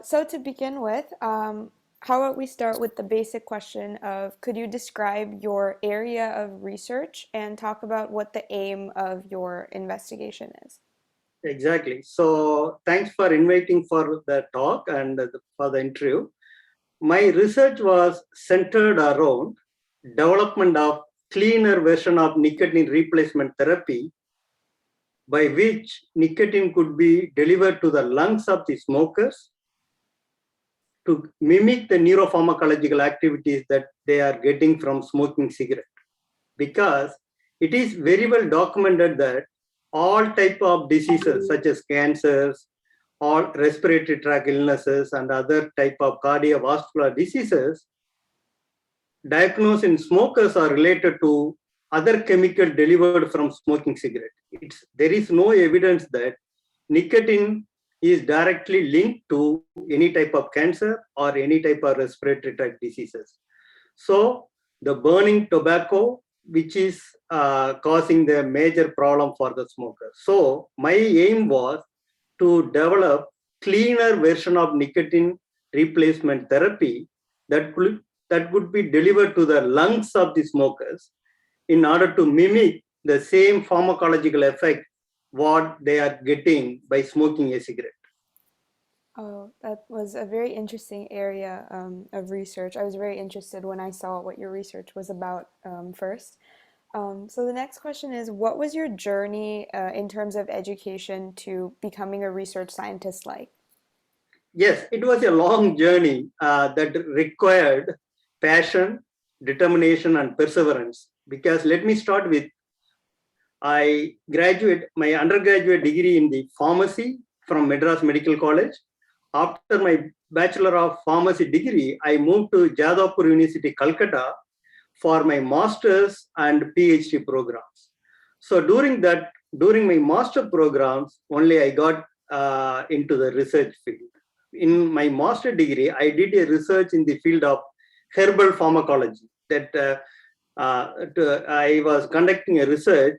So to begin with, how about we start with the basic question of could you describe your area of research and talk about what the aim of your investigation is? Exactly. So thanks for inviting for the talk and for the interview. My research was centered around development of cleaner version of nicotine replacement therapy by which nicotine could be delivered to the lungs of the smokers to mimic the neuropharmacological activities that they are getting from smoking cigarette. Because it is very well documented that all type of diseases such as cancers, all respiratory tract illnesses and other type of cardiovascular diseases diagnosed in smokers are related to other chemical delivered from smoking cigarette. There is no evidence that nicotine is directly linked to any type of cancer or any type of respiratory tract diseases. So the burning tobacco, which is causing the major problem for the smoker. So my aim was to develop cleaner version of nicotine replacement therapy that would be delivered to the lungs of the smokers in order to mimic the same pharmacological effect what they are getting by smoking a cigarette. Oh, that was a very interesting area of research. I was very interested when I saw what your research was about first. So the next question is, what was your journey in terms of education to becoming a research scientist like? Yes, it was a long journey that required passion, determination, and perseverance. Because let me start with I graduate my undergraduate degree in the pharmacy from Madras Medical College. After my Bachelor of Pharmacy degree, I moved to Jadavpur University, Calcutta for my master's and PhD programs. So during my master programs, only I got into the research field. In my master degree, I did a research in the field of herbal pharmacology. I was conducting a research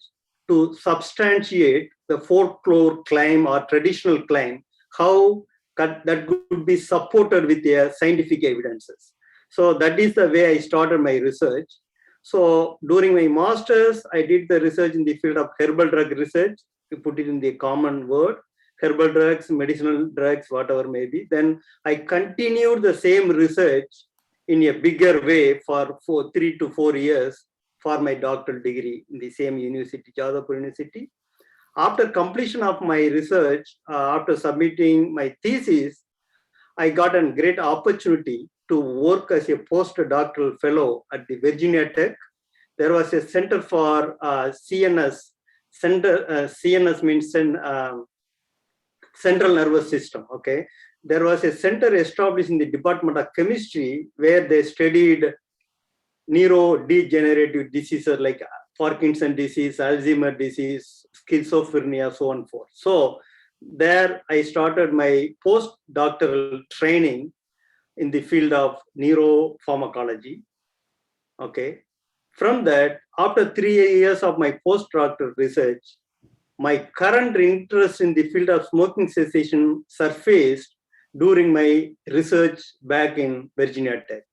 to substantiate the folklore claim or traditional claim, how that could be supported with their scientific evidences. So that is the way I started my research. So during my master's, I did the research in the field of herbal drug research, to put it in the common word, herbal drugs, medicinal drugs, whatever may be. Then I continued the same research in a bigger way for 3 to 4 years for my doctoral degree in the same university, Jadavpur University. After completion of my research, after submitting my thesis, I got a great opportunity to work as a postdoctoral fellow at the Virginia Tech. There was a center for CNS. CNS means central nervous system. Okay, there was a center established in the Department of Chemistry where they studied neurodegenerative diseases like Parkinson disease, Alzheimer disease, schizophrenia, so on and forth. So there I started my postdoctoral training in the field of neuropharmacology. Okay. From that, after 3 years of my postdoctoral research, my current interest in the field of smoking cessation surfaced during my research back in Virginia Tech.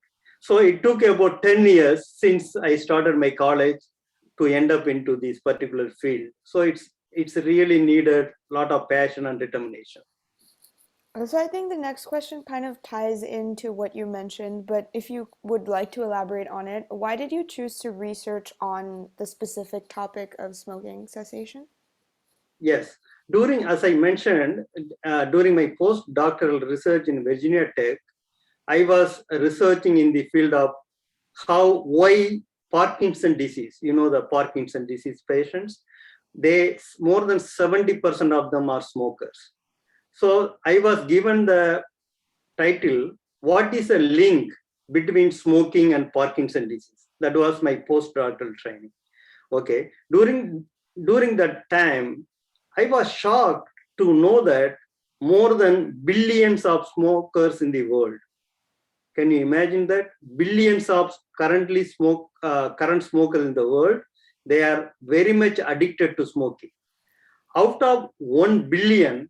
So it took about 10 years since I started my college to end up into this particular field. So it's really needed a lot of passion and determination. So I think the next question kind of ties into what you mentioned, but if you would like to elaborate on it, why did you choose to research on the specific topic of smoking cessation? Yes, as I mentioned, during my postdoctoral research in Virginia Tech, I was researching in the field of why Parkinson disease, the Parkinson disease patients, more than 70% of them are smokers. So I was given the title, what is a link between smoking and Parkinson disease? That was my postdoctoral training. Okay. During that time, I was shocked to know that more than billions of smokers in the world. Can you imagine that? Billions of current smokers in the world, they are very much addicted to smoking. Out of 1 billion,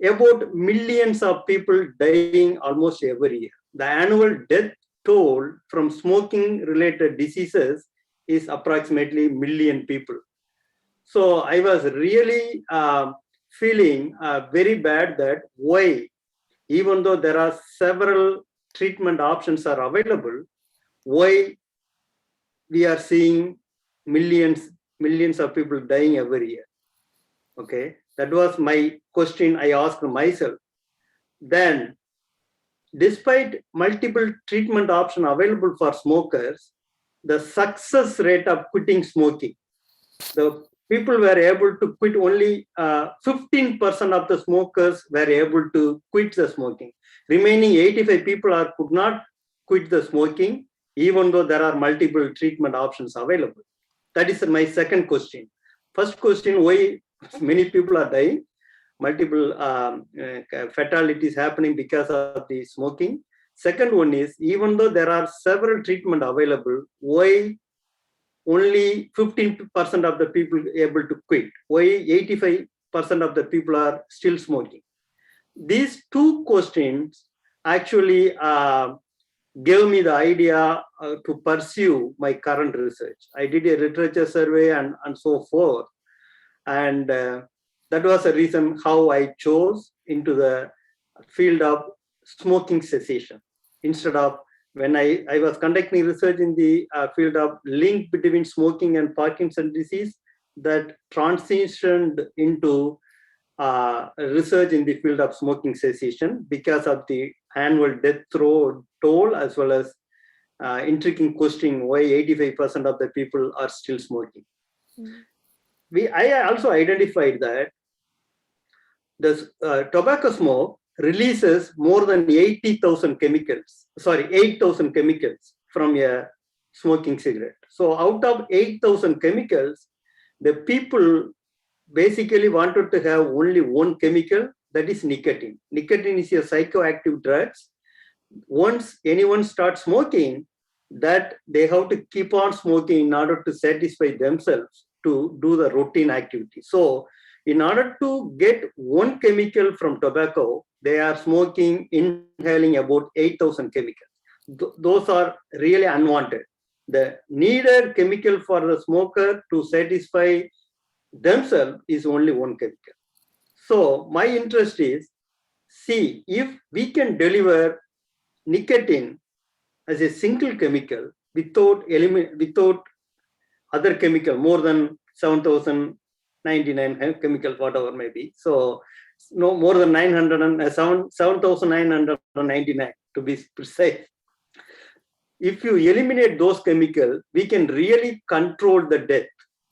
about millions of people dying almost every year. The annual death toll from smoking related diseases is approximately million people. So I was really feeling very bad that why, even though there are several treatment options are available, why we are seeing millions of people dying every year. Okay, that was my question I asked myself. Then, despite multiple treatment options available for smokers, the success rate of quitting smoking, the people were able to quit only 15% of the smokers were able to quit the smoking. Remaining 85 people could not quit the smoking, even though there are multiple treatment options available. That is my second question. First question, why many people are dying? Multiple fatalities happening because of the smoking. Second one is, even though there are several treatment available, why only 15% of the people able to quit? Why 85% of the people are still smoking? These two questions actually gave me the idea to pursue my current research. I did a literature survey and so forth. And that was the reason how I chose into the field of smoking cessation. Instead of, when I was conducting research in the field of link between smoking and Parkinson's disease, that transitioned into research in the field of smoking cessation because of the annual death toll, as well as intriguing question why 85% of the people are still smoking. I also identified that the tobacco smoke releases more than 80,000 chemicals, 8,000 chemicals from a smoking cigarette. So out of 8,000 chemicals, the people basically wanted to have only one chemical, that is nicotine. Nicotine is a psychoactive drug. Once anyone starts smoking, that they have to keep on smoking in order to satisfy themselves to do the routine activity. So in order to get one chemical from tobacco, they are inhaling about 8,000 chemicals. Those are really unwanted. The needed chemical for the smoker to satisfy themselves is only one chemical. So my interest is, see if we can deliver nicotine as a single chemical without other chemical, more than 7,099 chemicals, whatever may be. So no more than 7,999 to be precise. If you eliminate those chemicals, we can really control the death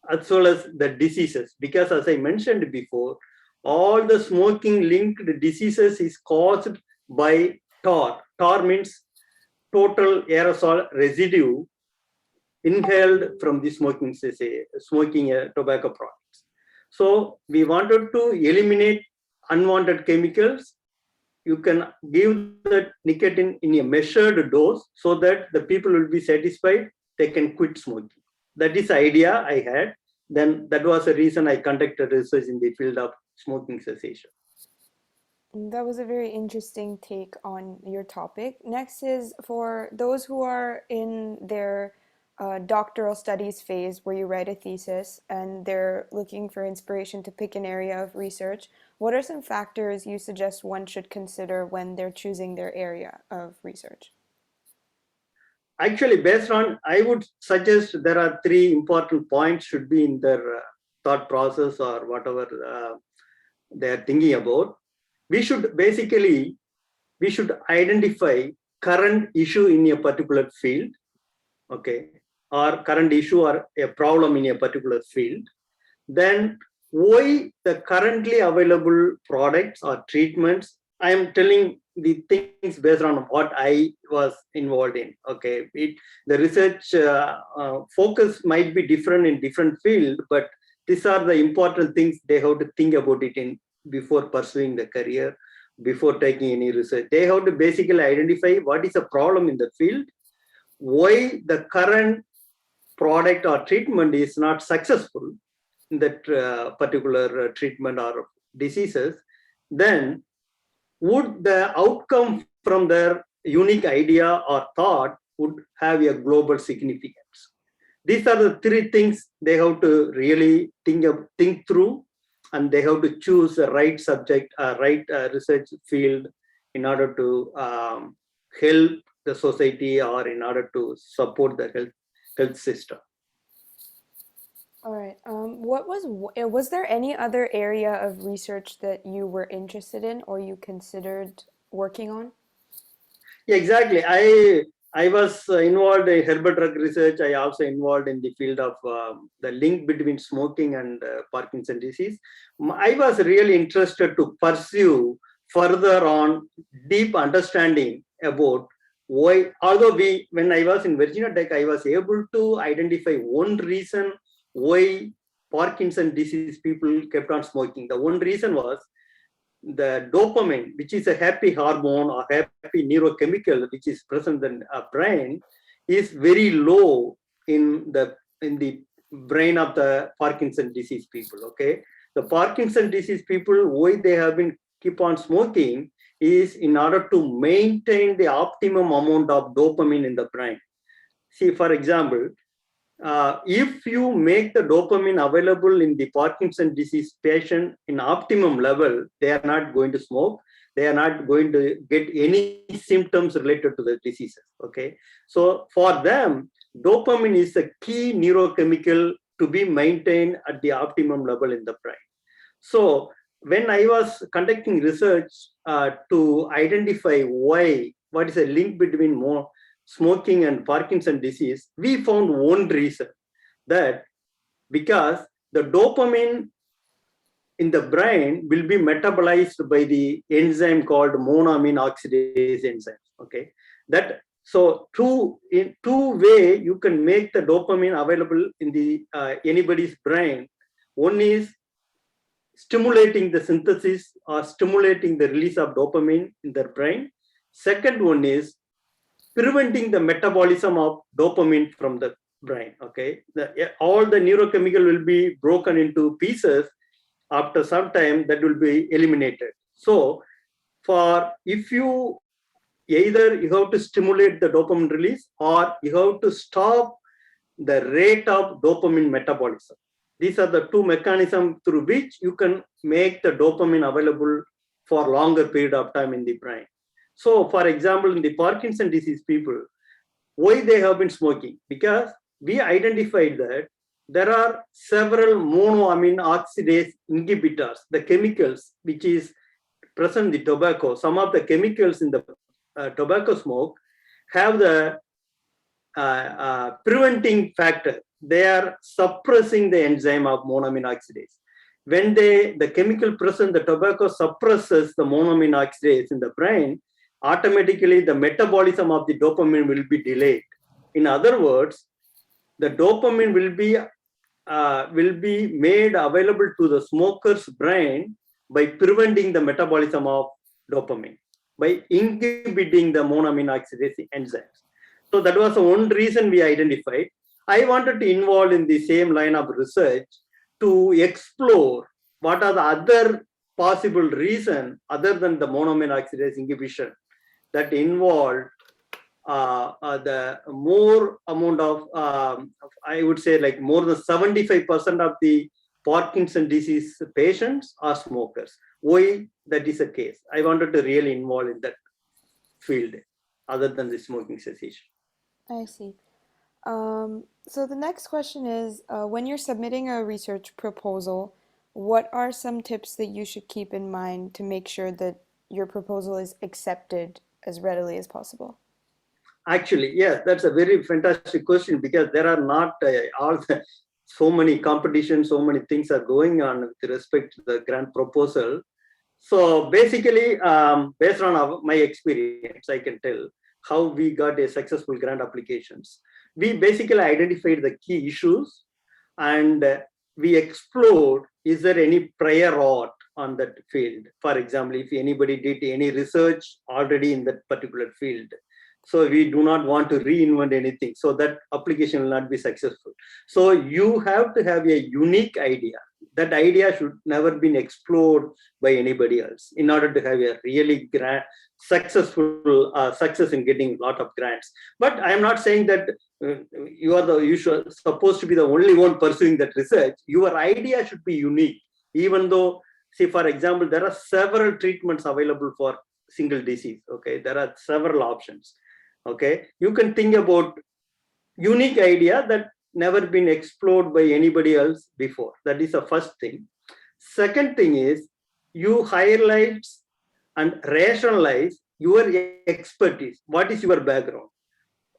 as well as the diseases. Because as I mentioned before, all the smoking linked diseases is caused by tar. Tar means total aerosol residue inhaled from the smoking tobacco products. So we wanted to eliminate unwanted chemicals. You can give the nicotine in a measured dose so that the people will be satisfied, they can quit smoking. That is the idea I had. Then that was the reason I conducted research in the field of smoking cessation. That was a very interesting take on your topic. Next is for those who are in their doctoral studies phase where you write a thesis and they're looking for inspiration to pick an area of research. What are some factors you suggest one should consider when they're choosing their area of research? Actually, based on, I would suggest there are three important points should be in their thought process or whatever they are thinking about. We should identify current issue in a particular field, okay, or current issue or a problem in a particular field. Then why the currently available products or treatments, I am telling the things based on what I was involved in. Okay, the research focus might be different in different field, but these are the important things they have to think about it in before pursuing the career, before taking any research. They have to basically identify what is the problem in the field, why the current product or treatment is not successful in that particular treatment or diseases, then would the outcome from their unique idea or thought would have a global significance? These are the three things they have to really think through, and they have to choose the right subject, right research field in order to help the society or in order to support the health system. All right. Was there any other area of research that you were interested in or you considered working on? Yeah, exactly. I was involved in herbal drug research. I also involved in the field of the link between smoking and Parkinson disease. I was really interested to pursue further on deep understanding about why. Although when I was in Virginia Tech, I was able to identify one reason why Parkinson disease people kept on smoking. The one reason was the dopamine, which is a happy hormone or happy neurochemical, which is present in a brain, is very low in the brain of the Parkinson disease people. Okay, the Parkinson disease people, why they have been keep on smoking is in order to maintain the optimum amount of dopamine in the brain. See, for example, if you make the dopamine available in the Parkinson disease patient in optimum level, they are not going to smoke. They are not going to get any symptoms related to the diseases. Okay, so for them, dopamine is a key neurochemical to be maintained at the optimum level in the brain. So when I was conducting research to identify what is a link between more smoking and Parkinson disease, we found one reason, that because the dopamine in the brain will be metabolized by the enzyme called monoamine oxidase enzyme. Okay, that so in two way you can make the dopamine available in the anybody's brain. One is stimulating the synthesis or stimulating the release of dopamine in their brain. Second one is preventing the metabolism of dopamine from the brain. Okay, all the neurochemical will be broken into pieces. After some time, that will be eliminated. So, for if you either you have to stimulate the dopamine release or you have to stop the rate of dopamine metabolism. These are the two mechanisms through which you can make the dopamine available for longer period of time in the brain. So, for example, in the Parkinson disease people, why they have been smoking? Because we identified that there are several monoamine oxidase inhibitors, the chemicals which is present in the tobacco. Some of the chemicals in the tobacco smoke have the preventing factor. They are suppressing the enzyme of monoamine oxidase. When the chemical present, the tobacco suppresses the monoamine oxidase in the brain, automatically the metabolism of the dopamine will be delayed. In other words, the dopamine will be made available to the smoker's brain by preventing the metabolism of dopamine, by inhibiting the monoamine oxidase enzymes. So that was one reason we identified. I wanted to involve in the same line of research to explore what are the other possible reason other than the monoamine oxidase inhibition that involved the more amount of, I would say like more than 75% of the Parkinson disease patients are smokers. Why that is the case? I wanted to really involve in that field other than the smoking cessation. I see. So the next question is, when you're submitting a research proposal, what are some tips that you should keep in mind to make sure that your proposal is accepted as readily as possible? Actually, yes, that's a very fantastic question because there are not so many competitions, so many things are going on with respect to the grant proposal. So basically, based on my experience, I can tell how we got a successful grant applications. We basically identified the key issues and we explored, is there any prior art on that field? For example, if anybody did any research already in that particular field. So we do not want to reinvent anything. So that application will not be successful. So you have to have a unique idea. that idea should never been explored by anybody else in order to have a really success in getting a lot of grants. But I am not saying that you should supposed to be the only one pursuing that research. Your idea should be unique, even though, see, for example, there are several treatments available for single disease. Okay, there are several options. Okay, you can think about unique idea that never been explored by anybody else before. That is the first thing. Second thing is, you highlight and rationalize your expertise. What is your background?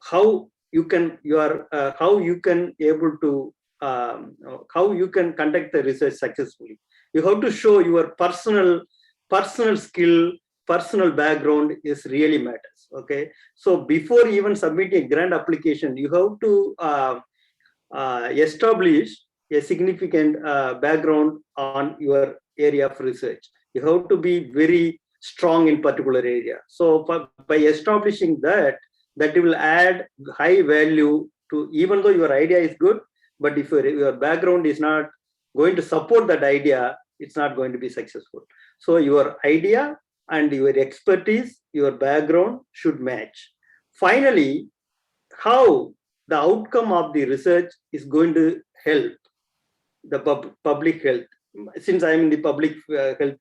How you can how you can able to how you can conduct the research successfully. You have to show your personal skill, personal background is really matters. Okay, so before even submitting a grant application, you have to establish a significant background on your area of research. You have to be very strong in particular area. So by establishing that, that will add high value to, even though your idea is good, but if your background is not going to support that idea, it's not going to be successful. So your idea and your expertise, your background should match. Finally, how the outcome of the research is going to help the public health. Since I'm in the public health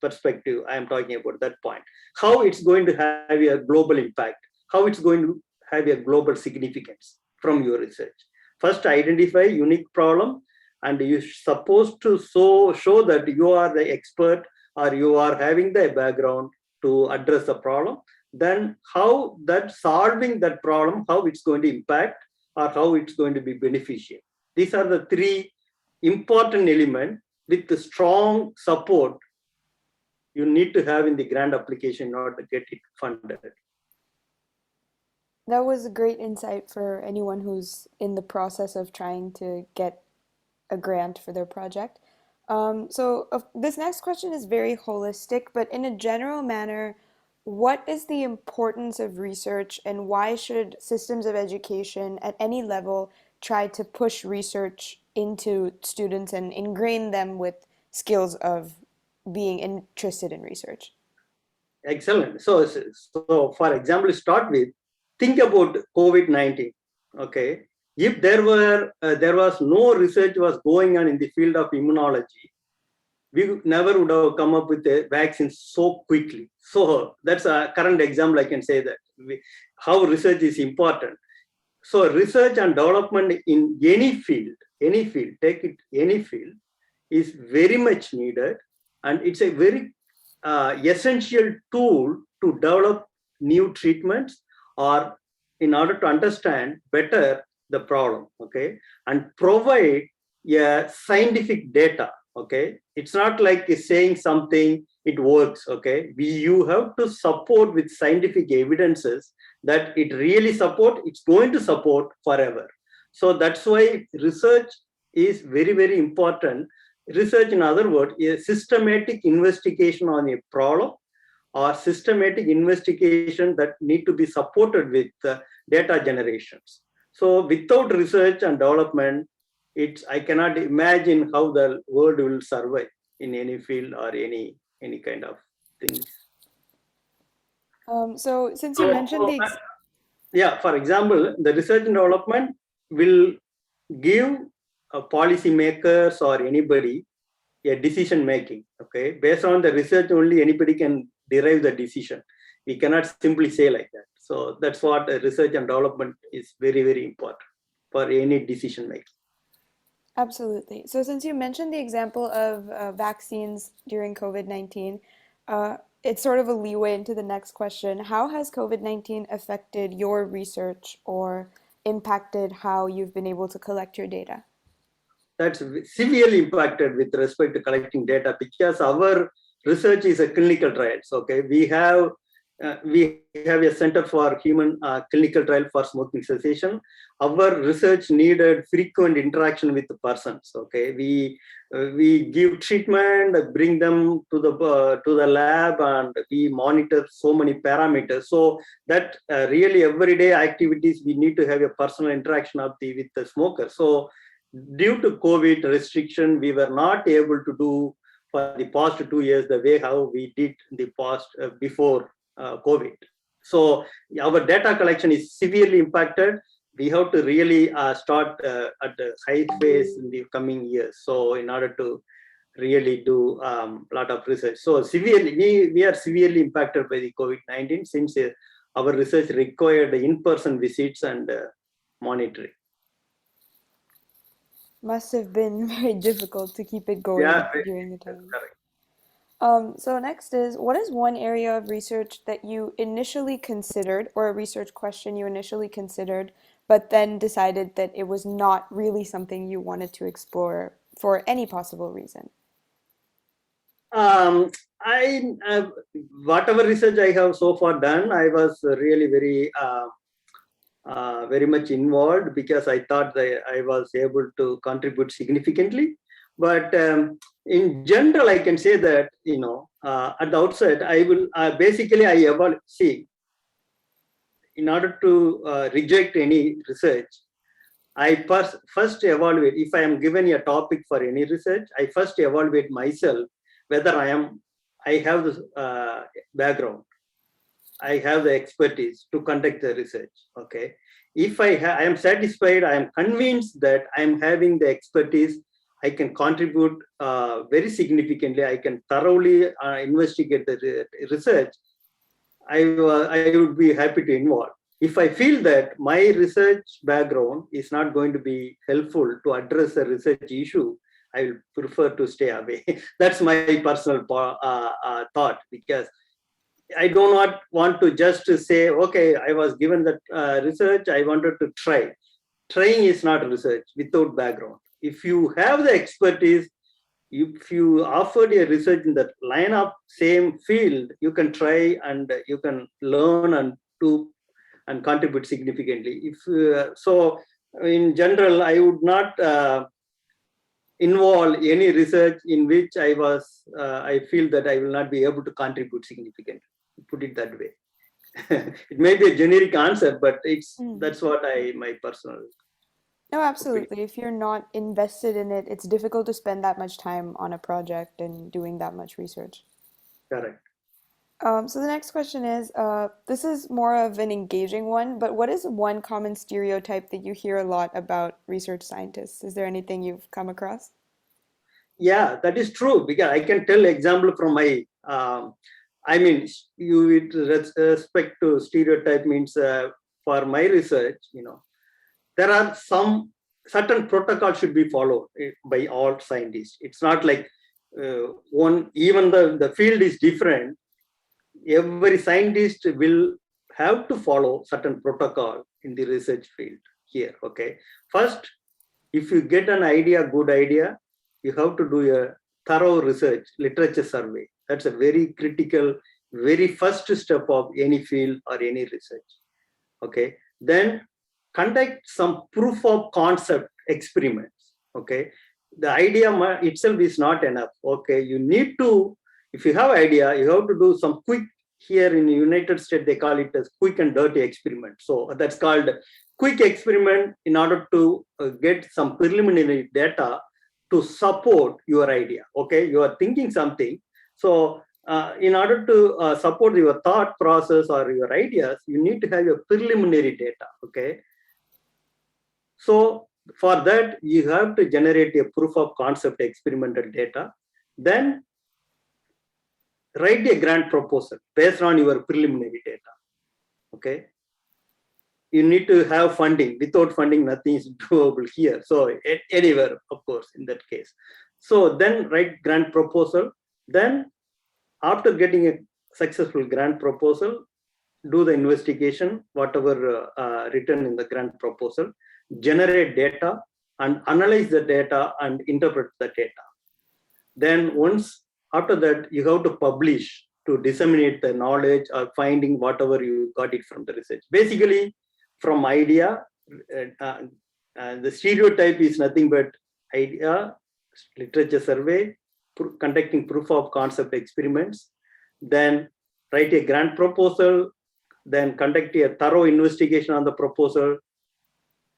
perspective, I am talking about that point. How it's going to have a global impact, how it's going to have a global significance from your research. First, identify unique problem, and you're supposed to show that you are the expert or you are having the background to address the problem. Then how that solving that problem, how it's going to impact or how it's going to be beneficial. These are the three important elements with the strong support you need to have in the grant application in order to get it funded. That was a great insight for anyone who's in the process of trying to get a grant for their project. This next question is very holistic, but in a general manner, what is the importance of research and why should systems of education at any level try to push research into students and ingrain them with skills of being interested in research? Excellent. So for example, start with, think about COVID-19. Okay, if there was no research was going on in the field of immunology, we never would have come up with a vaccine so quickly. So that's a current example. I can say that how research is important. So research and development in any field, take it any field, is very much needed, and it's a very essential tool to develop new treatments or in order to understand better the problem. Okay, and provide scientific data. Okay, it's not like saying something it works. Okay, you have to support with scientific evidences that it really it's going to support forever. So that's why research is very, very important. Research, in other words, is systematic investigation on a problem or systematic investigation that need to be supported with data generations. So without research and development, I cannot imagine how the world will survive in any field or any kind of things. Since you mentioned for example, the research and development will give policymakers or anybody a decision making. Okay, based on the research only anybody can derive the decision. We cannot simply say like that. So that's what research and development is very, very important for any decision making. Absolutely. So since you mentioned the example of vaccines during COVID-19, it's sort of a leeway into the next question. How has COVID-19 affected your research or impacted how you've been able to collect your data? That's severely impacted with respect to collecting data because our research is a clinical trials. Okay, we have a Center for Human Clinical Trial for Smoking Cessation. Our research needed frequent interaction with the persons. Okay, we give treatment, bring them to the lab, and we monitor so many parameters. So that really everyday activities we need to have a personal interaction with the smoker. So due to COVID restriction, we were not able to do for the past 2 years the way how we did the past before COVID. So our data collection is severely impacted. We have to really start at a high phase in the coming years. So in order to really do a lot of research. So severely, we are severely impacted by the COVID-19 since our research required in-person visits and monitoring. Must have been very difficult to keep it going Yeah, during the that's time. correct. So next is, what is one area of research that you initially considered, or a research question you initially considered, but then decided that it was not really something you wanted to explore for any possible reason? Um, I whatever research I have so far done, I was really very much involved because I thought that I was able to contribute significantly. But in general, I can say that at the outset, I will basically I evaluate. See, in order to reject any research, I first evaluate. If I am given a topic for any research, I first evaluate myself whether I have this background, I have the expertise to conduct the research. Okay, if I am satisfied, I am convinced that I am having the expertise, I can contribute very significantly. I can thoroughly investigate the research. I would be happy to involve. If I feel that my research background is not going to be helpful to address a research issue, I will prefer to stay away. That's my personal thought, because I do not want to just say, okay, I was given that research, I wanted to try. Trying is not research without background. If you have the expertise, if you offered a research in that line of same field, you can try and you can learn and do and contribute significantly. If so, in general, I would not involve any research in which I feel that I will not be able to contribute significantly. Put it that way. It may be a generic answer, but Mm. that's what my personal No, opinion. absolutely. If you're not invested in it, it's difficult to spend that much time on a project and doing that much research. Correct. So the next question is, this is more of an engaging one, but what is one common stereotype that you hear a lot about research scientists? Is there anything you've come across? Yeah, that is true, because I can tell example from my. I mean, you with respect to stereotype means for my research, there are some certain protocols should be followed by all scientists. It's not like one, even the field is different. Every scientist will have to follow certain protocol in the research field here. Okay, first, if you get an idea, good idea, you have to do a thorough research, literature survey. That's a very critical, very first step of any field or any research. Okay, then conduct some proof of concept experiments. Okay, the idea itself is not enough. Okay, you need to, if you have idea, you have to do some quick, here in the United States they call it as quick and dirty experiment. So that's called quick experiment in order to get some preliminary data to support your idea. Okay, you are thinking something, so in order to support your thought process or your ideas, you need to have your preliminary data. Okay, so for that you have to generate a proof of concept experimental data, then write a grant proposal based on your preliminary data. Okay, you need to have funding. Without funding, nothing is doable here. So anywhere, of course, in that case. So then write grant proposal. Then after getting a successful grant proposal, do the investigation, whatever written in the grant proposal, generate data and analyze the data and interpret the data. Then once after that, you have to publish to disseminate the knowledge or finding whatever you got it from the research. Basically, from idea, the stereotype is nothing but idea, literature survey, conducting proof of concept experiments, then write a grant proposal, then conduct a thorough investigation on the proposal,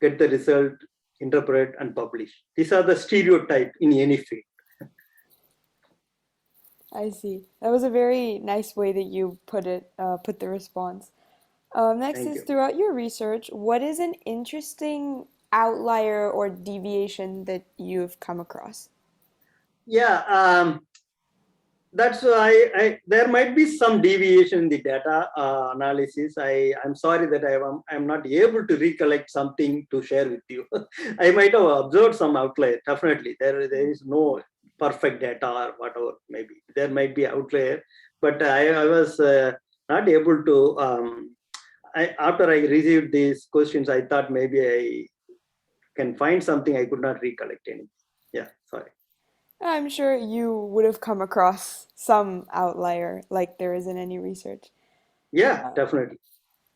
get the result, interpret, and publish. These are the stereotype in any field. I see. That was a very nice way that you put it, put the response. Next Thank is, you. throughout your research, what is an interesting outlier or deviation that you've come across? Yeah, that's why there might be some deviation in the data analysis. I'm sorry that I'm not able to recollect something to share with you. I might have observed some outlier. Definitely, there is no perfect data or whatever. Maybe there might be outlier, but I was not able to. After I received these questions, I thought maybe I can find something. I could not recollect anything. Yeah, sorry. I'm sure you would have come across some outlier like there is in any research. Yeah, Uh, definitely.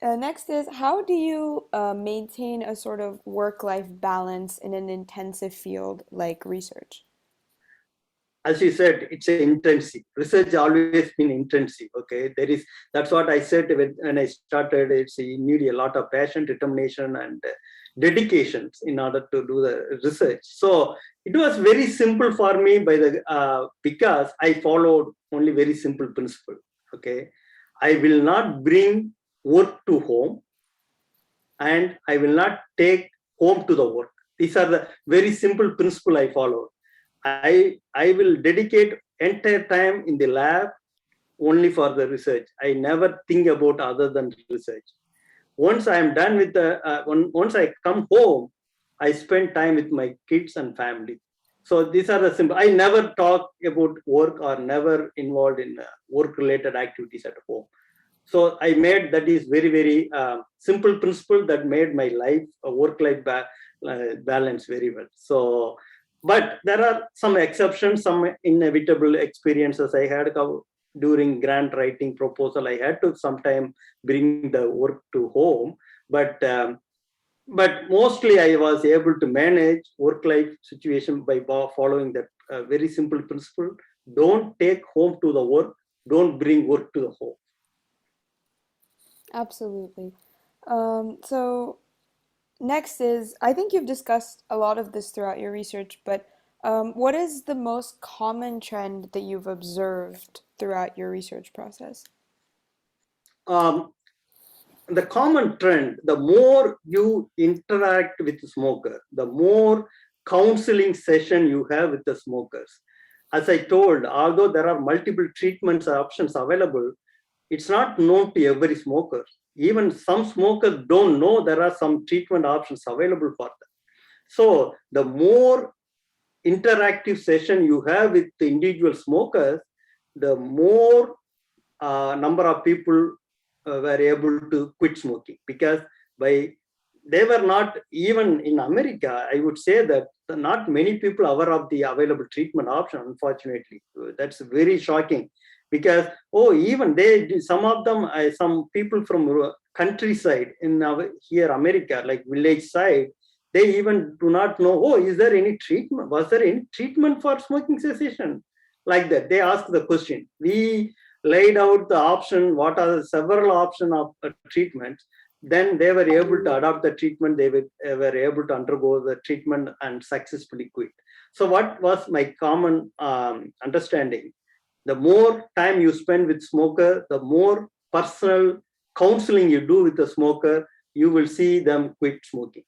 Next is, how do you maintain a sort of work-life balance in an intensive field like research? As you said, it's an intensive research. Always been intensive. Okay, that's what I said when I started. It's you need a lot of passion, determination, and dedications in order to do the research. So it was very simple for me because I followed only very simple principle. Okay, I will not bring work to home, and I will not take home to the work. These are the very simple principle I follow. I will dedicate entire time in the lab only for the research. I never think about other than research. Once I am done with once I come home, I spend time with my kids and family. So these are the simple. I never talk about work or never involved in work related activities at home. So I made that is very very simple principle that made my life a work life balance very well. So but there are some exceptions, some inevitable experiences I had during grant writing proposal. I had to sometime bring the work to home, but mostly I was able to manage work life situation by following that very simple principle: don't take home to the work, don't bring work to the home. Absolutely. So next is, I think you've discussed a lot of this throughout your research, but what is the most common trend that you've observed throughout your research process? um, the common trend, the more you interact with the smoker, the more counseling session you have with the smokers. As I told, although there are multiple treatments options available, it's not known to every smoker. Even some smokers don't know there are some treatment options available for them. So the more interactive session you have with the individual smokers, the more number of people were able to quit smoking, because by they were not even in America. I would say that not many people are aware of the available treatment option. Unfortunately, that's very shocking, because even some of them, some people from countryside in here America, like village side, they even do not know. Is there any treatment? Was there any treatment for smoking cessation? Like that, they ask the question. We laid out the option, what are the several options of treatments. Then they were able to adopt the treatment, were able to undergo the treatment and successfully quit. So what was my common understanding? The more time you spend with smoker, the more personal counseling you do with the smoker, you will see them quit smoking.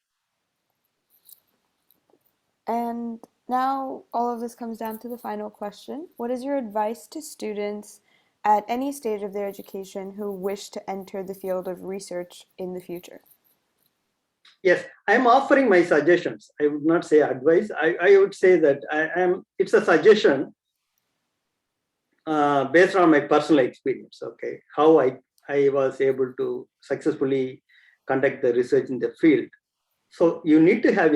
And now all of this comes down to the final question. What is your advice to students at any stage of their education who wish to enter the field of research in the future? Yes, I'm offering my suggestions. I would not say advice. I would say that it's a suggestion based on my personal experience. Okay, how I was able to successfully conduct the research in the field. So you need to have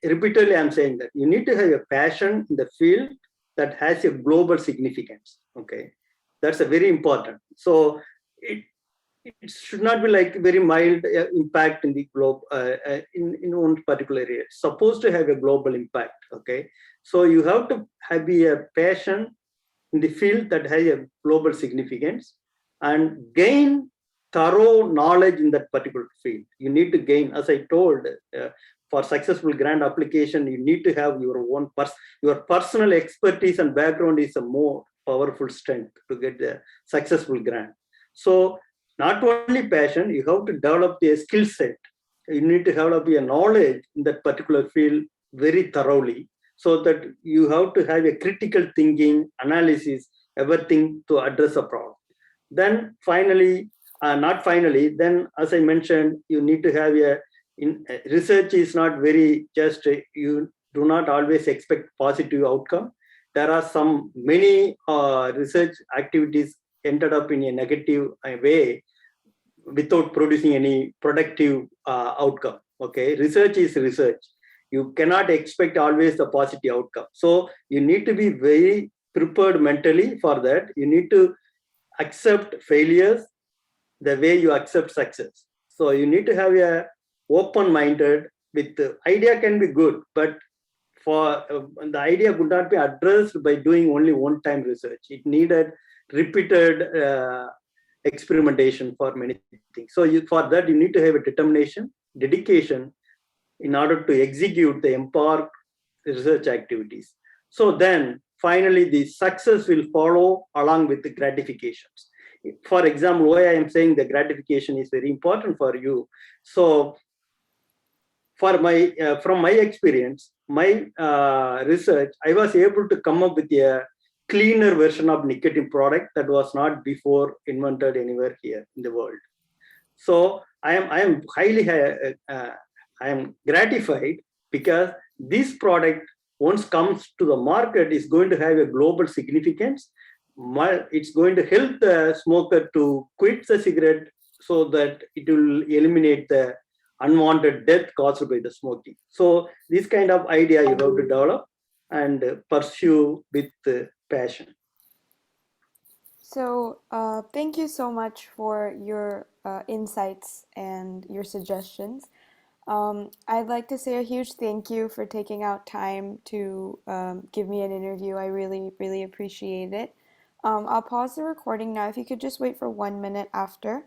repeatedly I'm saying that you need to have a passion in the field that has a global significance. Okay, that's a very important. So it it should not be like very mild impact in the globe in one particular area. It's supposed to have a global impact. Okay, so you have to have a passion in the field that has a global significance and gain thorough knowledge in that particular field. You need to gain, as I told, for successful grant application, you need to have your own your personal expertise and background is a more powerful strength to get the successful grant. So not only passion, you have to develop a skill set. You need to develop your knowledge in that particular field very thoroughly, so that you have to have a critical thinking, analysis, everything to address a problem. Then finally, not finally, then as I mentioned, you need to have research is not very just, you do not always expect positive outcome. There are many research activities ended up in a negative way without producing any productive outcome. Okay, research is research. You cannot expect always the positive outcome. So you need to be very prepared mentally for that. You need to accept failures the way you accept success. So you need to have a open-minded. With idea can be good, but for the idea could not be addressed by doing only one-time research. It needed repeated experimentation for many things. So for that you need to have a determination, dedication in order to execute the empower research activities. So then finally the success will follow along with the gratifications. For example, why I am saying the gratification is very important for you. So for my from my experience, my research, I was able to come up with a cleaner version of nicotine product that was not before invented anywhere here in the world. So I am highly I am gratified because this product once comes to the market is going to have a global significance. It's going to help the smoker to quit the cigarette, so that it will eliminate the unwanted death caused by the smoking. So this kind of idea you have to develop and pursue with passion. So, thank you so much for your insights and your suggestions. I'd like to say a huge thank you for taking out time to give me an interview. I really, really appreciate it. I'll pause the recording now. If you could just wait for 1 minute after.